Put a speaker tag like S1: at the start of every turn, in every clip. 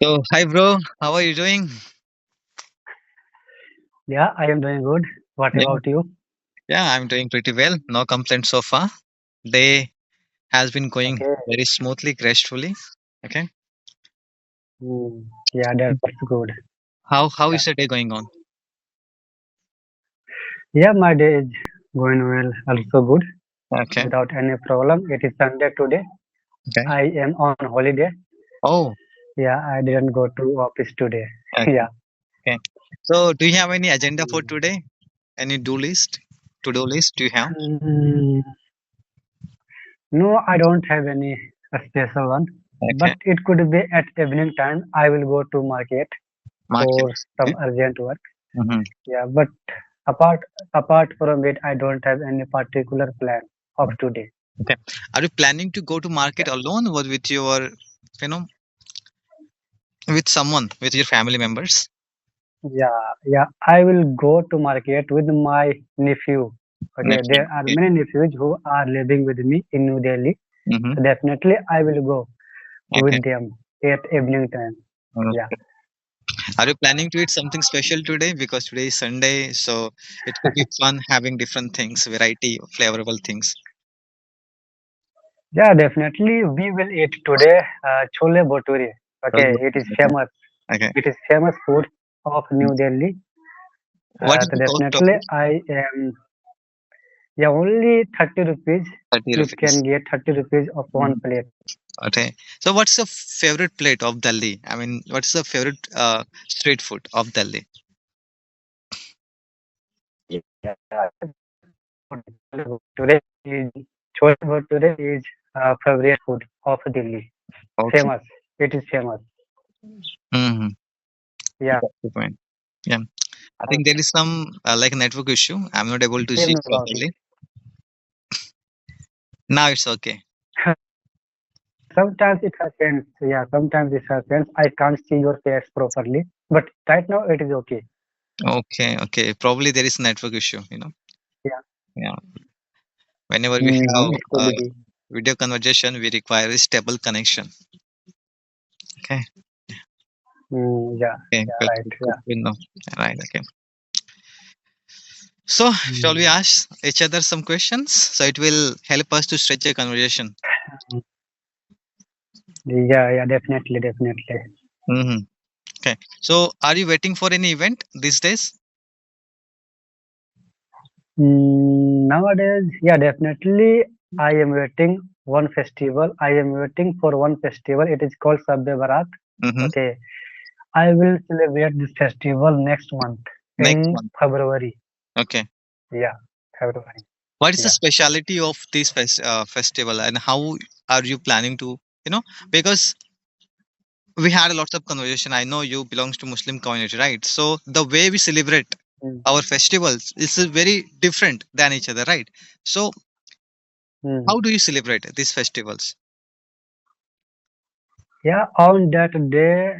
S1: So, hi bro, how are you doing?
S2: Yeah, I am doing good. What
S1: Yeah,
S2: about you?
S1: yeah, I'm doing pretty well. No complaints so far. Day has been going
S2: Okay.
S1: very smoothly, gracefully. Okay.
S2: Yeah, that's good.
S1: How
S2: Yeah.
S1: is the day going on?
S2: Yeah, my day is going well, also good,
S1: Okay.
S2: without any problem. It is Sunday today.
S1: Okay.
S2: I am on holiday.
S1: Oh,
S2: Yeah, I didn't go to office today.
S1: okay.
S2: Yeah.
S1: Okay. So, do you have any agenda for
S2: Mm.
S1: today? Any do list? To-do list? Do you have?
S2: Mm, No, I don't have any special one,
S1: Okay.
S2: but it could be at evening time. I will go to market
S1: Market.
S2: for some
S1: Okay.
S2: urgent work.
S1: Mm-hmm.
S2: Yeah, but apart apart from it, I don't have any particular plan of today.
S1: Okay. Are you planning to go to market alone or with your, you know, with someone, with your family members?
S2: Yeah, yeah. I will go to market with my nephew. Okay,
S1: Nephew.
S2: there are
S1: Okay.
S2: many nephews who are living with me in New Delhi.
S1: Mm-hmm.
S2: So definitely I will go
S1: Okay.
S2: with them at evening time. Yeah.
S1: Are you planning to eat something special today? Because today is Sunday, so it could be fun having different things, variety, flavorable things.
S2: Yeah, definitely we will eat today chole bhature.
S1: Well,
S2: Okay, it is famous.
S1: okay.
S2: It is famous food of New Delhi.
S1: What is
S2: So
S1: the cost of
S2: definitely
S1: it?
S2: I am, yeah, only 30 rupees.
S1: 30
S2: You
S1: rupees.
S2: can get 30 rupees of one
S1: Mhm.
S2: plate.
S1: Okay. So what's your favorite plate of Delhi? I mean, what's the favorite street food of Delhi?
S2: Yeah. Today is Chole Bhature is favorite food of Delhi.
S1: Okay.
S2: Famous. It is famous.
S1: Mm-hmm.
S2: Yeah.
S1: Good point. Yeah. I think there is some like network issue. I'm not able to
S2: Tell
S1: see
S2: me about it.
S1: properly. Now it's okay.
S2: Sometimes it happens. Yeah, sometimes it happens. I can't see your face properly. But right now it is okay.
S1: Okay. Okay. Probably there is network issue.
S2: Yeah.
S1: Yeah. Whenever we have
S2: It could be.
S1: video conversation, we require a stable connection. Okay.
S2: Yeah.
S1: Okay.
S2: Yeah.
S1: Good,
S2: Right.
S1: good, good
S2: Yeah.
S1: to know. Right. Okay. So, shall we
S2: Mm.
S1: ask each other some questions? So it will help us to stretch a conversation.
S2: Yeah. Yeah. Definitely. Definitely.
S1: Hmm. Okay. So, are you waiting for any event these days?
S2: Nowadays, yeah, definitely. I am waiting one festival. I am waiting for one festival. It is called Sabbe Barat.
S1: Mm-hmm.
S2: Okay. I will celebrate this festival next month
S1: Next
S2: in
S1: month.
S2: February.
S1: Okay.
S2: Yeah, February.
S1: What is the
S2: Yeah.
S1: speciality of this festival, and how are you planning to? Because we had a lots of conversation. I know you belongs to Muslim community, right? So the way we celebrate
S2: Mm.
S1: our festivals is very different than each other, right? So
S2: Mm.
S1: how do you celebrate these festivals?
S2: Yeah, on that day,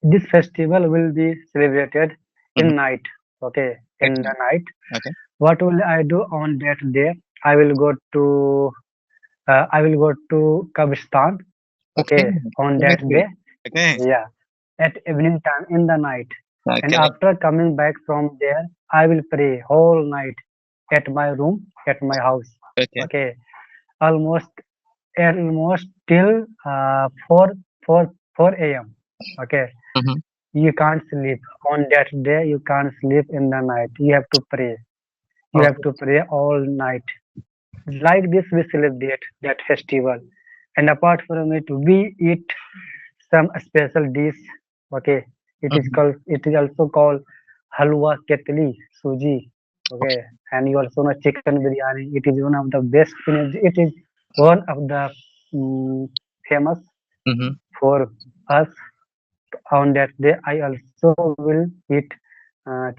S2: this festival will be celebrated
S1: Hmm.
S2: in night. Okay, in
S1: Okay.
S2: the night.
S1: Okay.
S2: What will I do on that day? I will go to I will go to Kabistan.
S1: Okay.
S2: Okay, on that
S1: Cemetery.
S2: day.
S1: Okay.
S2: Yeah, at evening time in the night. And
S1: Okay.
S2: after coming back from there, I will pray whole night at my room, at my house.
S1: Okay.
S2: Okay, almost almost till 4 4 4 a.m. Okay,
S1: Mm-hmm.
S2: you can't sleep on that day. You can't sleep in the night. You have to pray. You have
S1: Okay.
S2: to pray all night. Like this, we celebrate that festival. And apart from it, we eat some special dish. Okay,
S1: Mm-hmm.
S2: it is also called halwa ketli suji. Okay, and you also know chicken biryani. It is one of the best. It is one of the mm, famous
S1: Mm-hmm.
S2: for us. On that day, I also will eat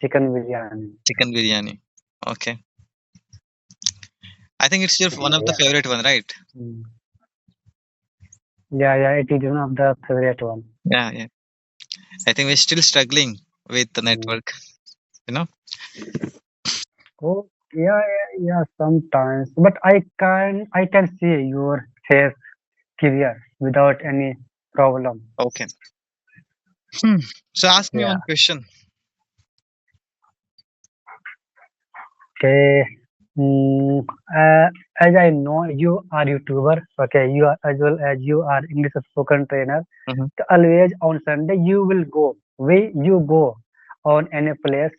S2: chicken biryani.
S1: Chicken biryani. Okay. I think it's your one of the
S2: Yeah.
S1: favorite one, right?
S2: Mm. Yeah, yeah, it is one of the favorite one.
S1: Yeah, yeah. I think we're still struggling with the
S2: Mm.
S1: network. You know.
S2: Oh, yeah, yeah, yeah, sometimes. But I can see your face clear without any problem.
S1: Okay. Hmm. So ask me
S2: Yeah.
S1: one question.
S2: Okay. Mm, uh, as I know, you are YouTuber. Okay, you are as well as you are English spoken trainer.
S1: Mhm.
S2: So always on Sunday you will go. Will you go on any place?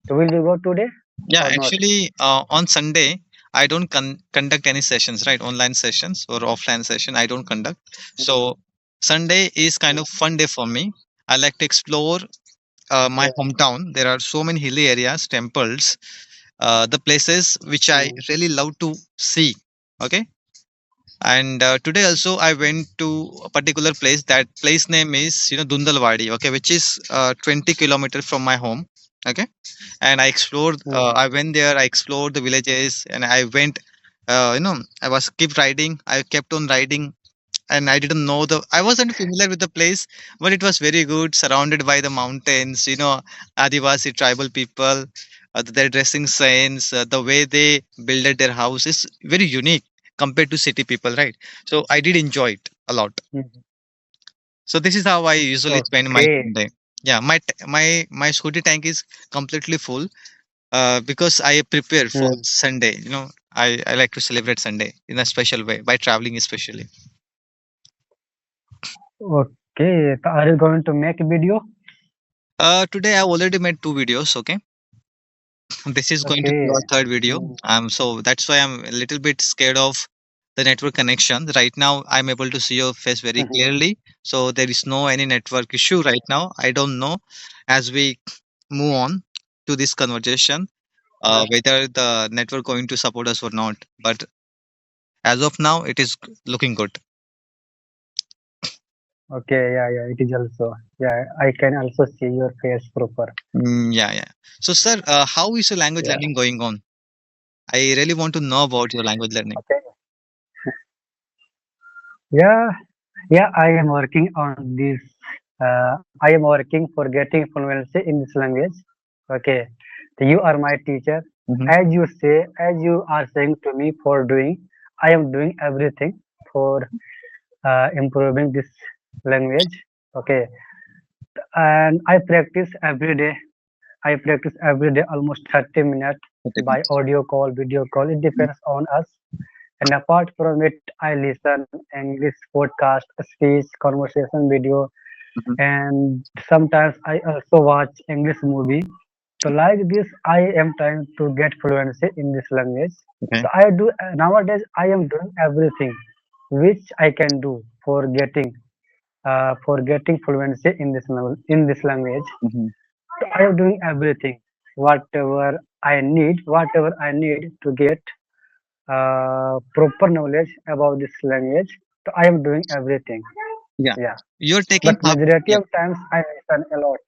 S2: Will you go today
S1: Yeah,
S2: or not?
S1: actually, on Sunday, I don't conduct any sessions, right? Online sessions or offline session, I don't conduct. So Sunday is kind of fun day for me. I like to explore my
S2: Okay.
S1: hometown. There are so many hilly areas, temples, the places which I
S2: Mm,
S1: really love to see. Okay, and today also I went to a particular place. That place name is Dundalwadi. Okay, which is 20 kilometers from my home. Okay, and I explored.
S2: mm,
S1: I went there. I explored the villages, and I went. I was keep riding. I kept on riding, and I didn't know the. I wasn't familiar with the place, but it was very good, surrounded by the mountains. Adivasi tribal people, their dressing sense, the way they builded their house is very unique compared to city people, right? So I did enjoy it a lot.
S2: mm.
S1: So this is how I usually spend my
S2: Okay.
S1: Sunday. Yeah, my scooty tank is completely full because I prepare for
S2: Mm.
S1: Sunday. I like to celebrate Sunday in a special way by traveling, especially.
S2: Okay. So are you going to make a video?
S1: Today I already made two videos. Okay, this is going to be
S2: Okay.
S1: our third video.
S2: Mm,
S1: So that's why I'm a little bit scared of the network connection. Right now, I'm able to see your face very
S2: mhm.
S1: clearly. So there is no any network issue right now. I don't know as we move on to this conversation whether the network going to support us or not. But as of now, it is looking good.
S2: Okay. Yeah. Yeah. It is also. Yeah. I can also see your face proper.
S1: Yeah, yeah. So, sir, how is your language
S2: Yeah.
S1: learning going on? I really want to know about your language learning.
S2: Okay. Yeah. Yeah. I am working on this. I am working for getting fluency in this language. Okay. So you are my teacher.
S1: Hmm.
S2: As you are saying to me for doing, I am doing everything for improving this language. Okay. And I practice every day almost 30 minutes by audio call, video call. It depends on us. And apart from it, I listen English podcast, speech, conversation video,
S1: Hmm.
S2: and sometimes I also watch English movie. So like this, I am trying to get fluency in this language.
S1: Okay.
S2: So I do nowadays. I am doing everything which I can do for getting fluency in in this language.
S1: Hmm.
S2: So I am doing everything, whatever I need to get proper knowledge about this language. So I am doing everything.
S1: Yeah.
S2: Yeah,
S1: You're
S2: but
S1: taking half.
S2: majority
S1: Yeah.
S2: of times I listen a lot.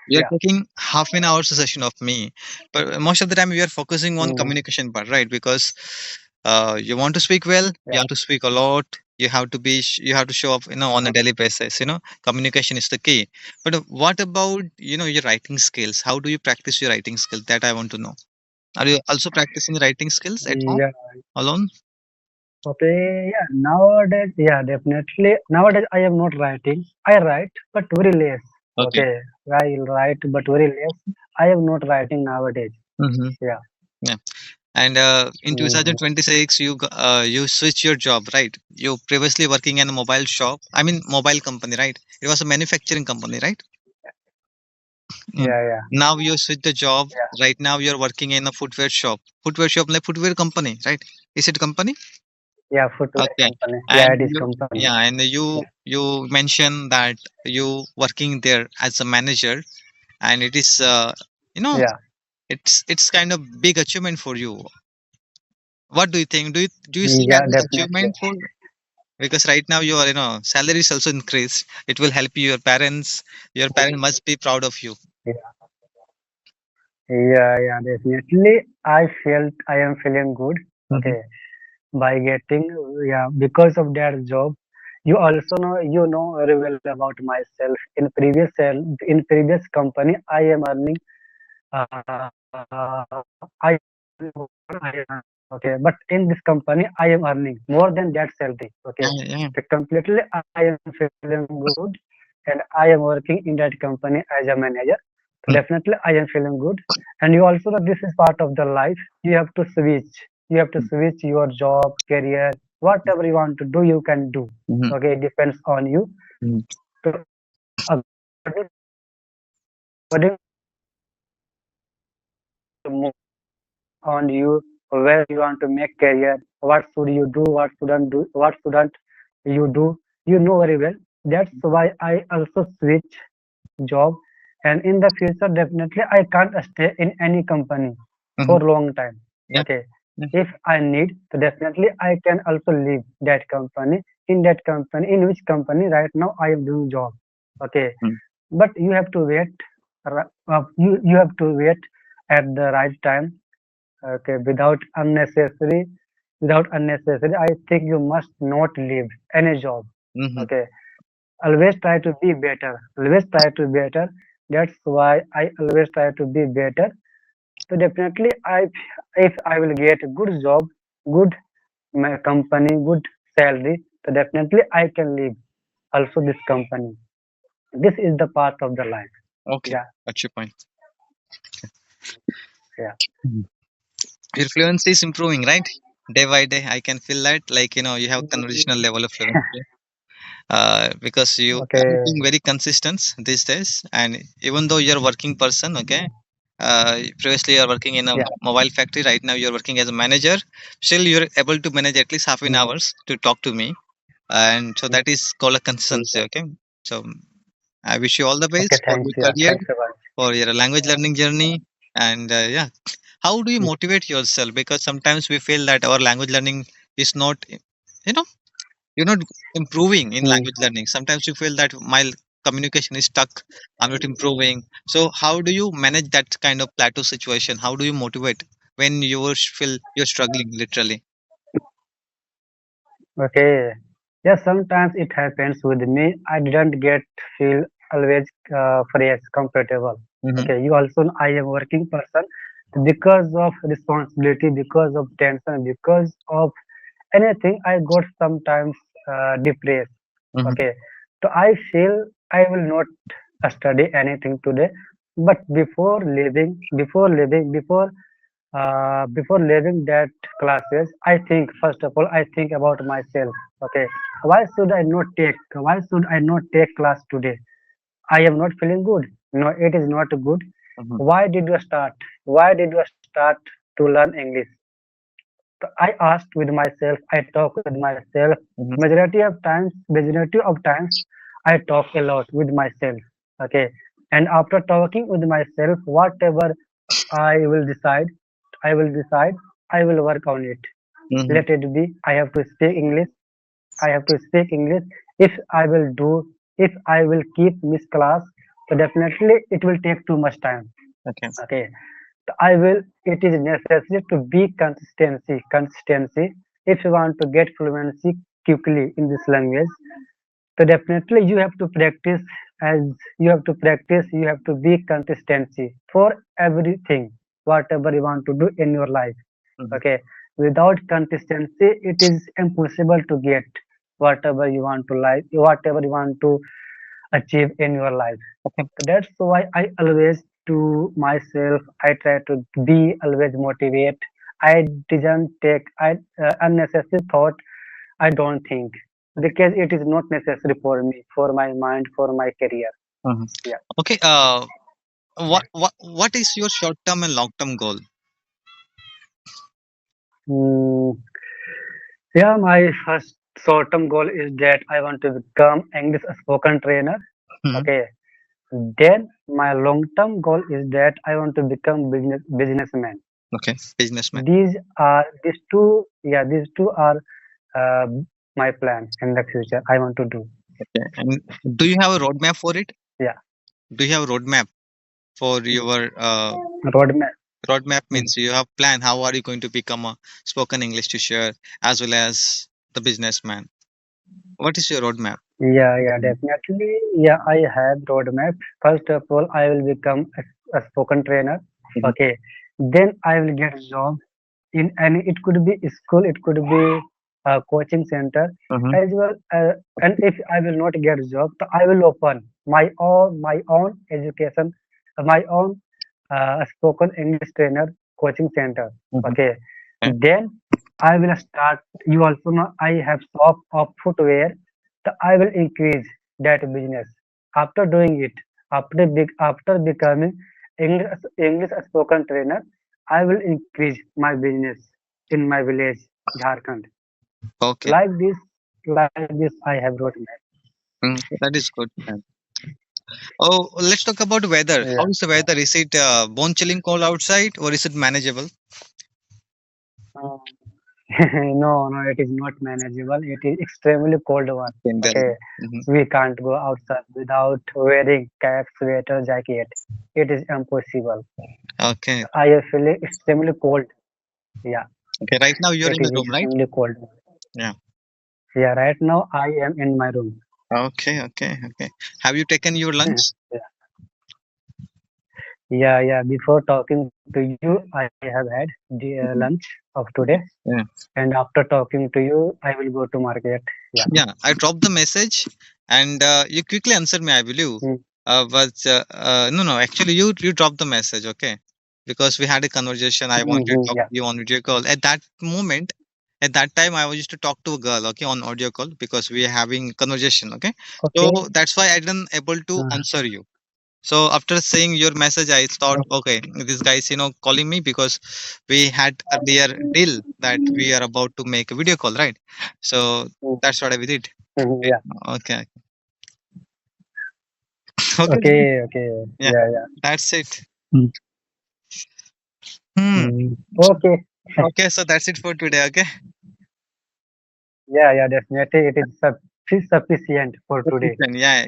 S1: You're
S2: Yeah.
S1: taking half an hour session of me, but most of the time we are focusing on
S2: Mm,
S1: communication part, right? Because you want to speak well, you
S2: yeah.
S1: have to speak a lot. You have to show up, on a daily basis. Communication is the key. But what about your writing skills? How do you practice your writing skills? That I want to know. Are you also practicing writing skills at home
S2: Yeah.
S1: alone?
S2: Okay. Yeah. Nowadays, yeah, definitely. Nowadays, I am not writing. I write, but very less.
S1: Okay.
S2: Okay. I write, but very less. I am not writing nowadays.
S1: Mm-hmm.
S2: Yeah.
S1: Yeah. And in
S2: Mm,
S1: 2026, you switch your job, right? You previously working in a mobile shop. I mean, mobile company, right? It was a manufacturing company, right? Mm.
S2: yeah. Yeah.
S1: Now you switch the job.
S2: Yeah.
S1: Right now you're working in a footwear shop. Footwear shop like footwear company, right? Is it company?
S2: Yeah. Footwear
S1: Okay.
S2: company.
S1: And
S2: Yeah, it is
S1: you,
S2: company.
S1: yeah, and
S2: Yeah.
S1: you mentioned that you working there as a manager, and it is you know
S2: Yeah.
S1: it's kind of big achievement for you. What do you think? Do you see as
S2: Yeah.
S1: an
S2: Definitely.
S1: achievement for? Because right now your salary is also increased. It will help you, your parents must be proud of you.
S2: Yeah. Yeah. Yeah. Definitely. I am feeling good.
S1: Hmm.
S2: Okay. By getting, yeah, because of their job. You also know, you know very well about myself. In previous company I am earning, I okay, but in this company I am earning more than that salary.
S1: Yeah,
S2: Okay.
S1: yeah.
S2: So completely I am feeling good. and I am working in that company as a manager. So
S1: Mm,
S2: definitely I am feeling good. And you also know this is part of the life. You have to switch. You have to
S1: mm,
S2: switch your job, career, whatever you want to do, you can do.
S1: mhm,
S2: Okay, it depends on you.
S1: mhm,
S2: So according to move on you, where you want to make career, what should you do, what shouldn't you do, you know very well. That's why I also switch job, and in the future definitely I can't stay in any company
S1: mhm.
S2: for long time.
S1: Yeah.
S2: Okay,
S1: Yeah.
S2: if I need, so definitely I can also leave that company, in which company right now I am doing job. Okay,
S1: Mm,
S2: but you have to wait, you have to wait at the right time. Okay, without unnecessary, I think you must not leave any job.
S1: mhm,
S2: Okay, always try to be better, always try to be better. That's why I always try to be better. So definitely if I will get a good job, good my company, good salary, so definitely I can leave also this company. This is the part of the life.
S1: okay,
S2: Yeah,
S1: that's your point.
S2: yeah.
S1: Mhm. Your fluency is improving, right? Day by day, I can feel that. Like, you have conversational level of fluency. Because you are
S2: Okay,
S1: being very consistent these days, and even though you're a working person, okay, previously you're working in a
S2: yeah.
S1: mobile factory, right now you're working as a manager, still you're able to manage at least half an
S2: Mm,
S1: hours to talk to me, and so
S2: mm,
S1: that is called a
S2: mm.
S1: consistency, okay. So I wish you all the
S2: Okay,
S1: best for
S2: thanks.
S1: your
S2: Yeah,
S1: career,
S2: thanks a lot.
S1: for your language learning journey, and yeah, how do you
S2: Mm,
S1: motivate yourself, because sometimes we feel that our language learning is not, you know you're not improving in
S2: mm.
S1: language learning. Sometimes you feel that my communication is stuck, I'm not improving. So how do you manage that kind of plateau situation? How do you motivate when feel you're struggling literally?
S2: Okay. Yes, sometimes it happens with me. I didn't get feel always fresh, comfortable.
S1: Mm-hmm,
S2: Okay. You also know I am working person because of responsibility, because of tension, because of anything. I got sometimes depressed.
S1: mm-hmm,
S2: Okay. So I feel I will not study anything today. But before leaving that classes, I think first of all I think about myself. Okay, why should I not take class today? I am not feeling good. No, it is not good.
S1: mm-hmm,
S2: Why did you start? Why did you start to learn English? So I asked with myself. I talk with myself.
S1: mm-hmm,
S2: Majority of times, I talk a lot with myself. Okay, and after talking with myself, whatever I will decide. I will decide. I will work on it.
S1: mm-hmm,
S2: Let it be. I have to speak English. I have to speak English. If I will do, if I will keep miss class, so definitely it will take too much time.
S1: okay,
S2: Okay. So I will. It is necessary to be consistency. Consistency. If you want to get fluency quickly in this language, so definitely you have to practice. As you have to practice, you have to be consistency for everything, whatever you want to do in your life.
S1: mm-hmm,
S2: Okay, without consistency it is impossible to get whatever you want to achieve in your life.
S1: okay,
S2: So that's why I always to myself, I try to be always motivate. I didn't take unnecessary thought. I don't think, because it is not necessary for me, for my mind, for my career.
S1: mm-hmm.
S2: Yeah.
S1: Okay, what is your short term and long term goal?
S2: Mm, yeah, my first short-term goal is that I want to become English spoken trainer.
S1: Mm-hmm.
S2: Okay. Then my long-term goal is that I want to become businessman.
S1: Okay, businessman.
S2: These two are uh, my plan in the future. I want to do.
S1: Okay, and do you have a roadmap for it?
S2: Yeah.
S1: Do you have a roadmap for your
S2: Roadmap.
S1: roadmap
S2: Mm.
S1: means you have plan how are you going to become a spoken English teacher as well as the businessman? What is your roadmap?
S2: Yeah, definitely. Yeah, I have roadmap. First of all, I will become a spoken trainer.
S1: Mhm,
S2: Okay. Then I will get a job in any. It could be school. It could be coaching center
S1: Mm-hmm.
S2: as well. And if I will not get job, so I will open my own education, my own spoken English trainer coaching center.
S1: Mm-hmm.
S2: Okay,
S1: Okay.
S2: then I will start. You also know I have shop of footwear. So I will increase that business. After doing it, after becoming English spoken trainer, I will increase my business in my village, Jharkhand.
S1: Okay.
S2: Like this, like this, I have wrote that.
S1: Mm, that is good. Oh, let's talk about weather. How
S2: Yeah.
S1: is the weather? Is it bone chilling cold outside or is it manageable
S2: Uh, no, no, it is not manageable. It is extremely cold one.
S1: in Delhi?
S2: Okay,
S1: Hmm.
S2: we can't go outside without wearing cap, sweater, jacket. It is impossible.
S1: Okay.
S2: I am feeling extremely cold. Yeah,
S1: Okay. Right now you're
S2: it
S1: in the
S2: is
S1: room, right?
S2: extremely cold.
S1: Yeah.
S2: Yeah, right now I am in my room.
S1: Okay. Okay. Okay. Have you taken your lunch?
S2: Yeah, yeah, yeah. Before talking to you, I have had the lunch
S1: Mhm.
S2: of today,
S1: Yeah.
S2: and after talking to you, I will go to market. Yeah.
S1: Yeah. I dropped the message and you quickly answered me, I believe.
S2: Mm,
S1: But no, no. Actually, you dropped the message. Okay. Because we had a conversation. I wanted to
S2: mm,
S1: talk
S2: yeah.
S1: to you on video call. At that moment, at that time, I was used to talk to a girl. Okay, on audio call because we are having conversation. Okay. So
S2: Okay.
S1: that's why I didn't able to
S2: Uh,
S1: answer you. So after seeing your message, I thought,
S2: okay.
S1: okay, this guy is calling me because we had earlier deal that we are about to make a video call, right? So
S2: Mm,
S1: that's what I did. Okay,
S2: yeah.
S1: okay, okay,
S2: Okay. Okay.
S1: yeah,
S2: Yeah. Yeah.
S1: that's it.
S2: Mm,
S1: Hmm.
S2: okay.
S1: Okay, so that's it for today. Okay,
S2: Yeah. Yeah. Definitely, it is sufficient for today.
S1: sufficient. Yeah,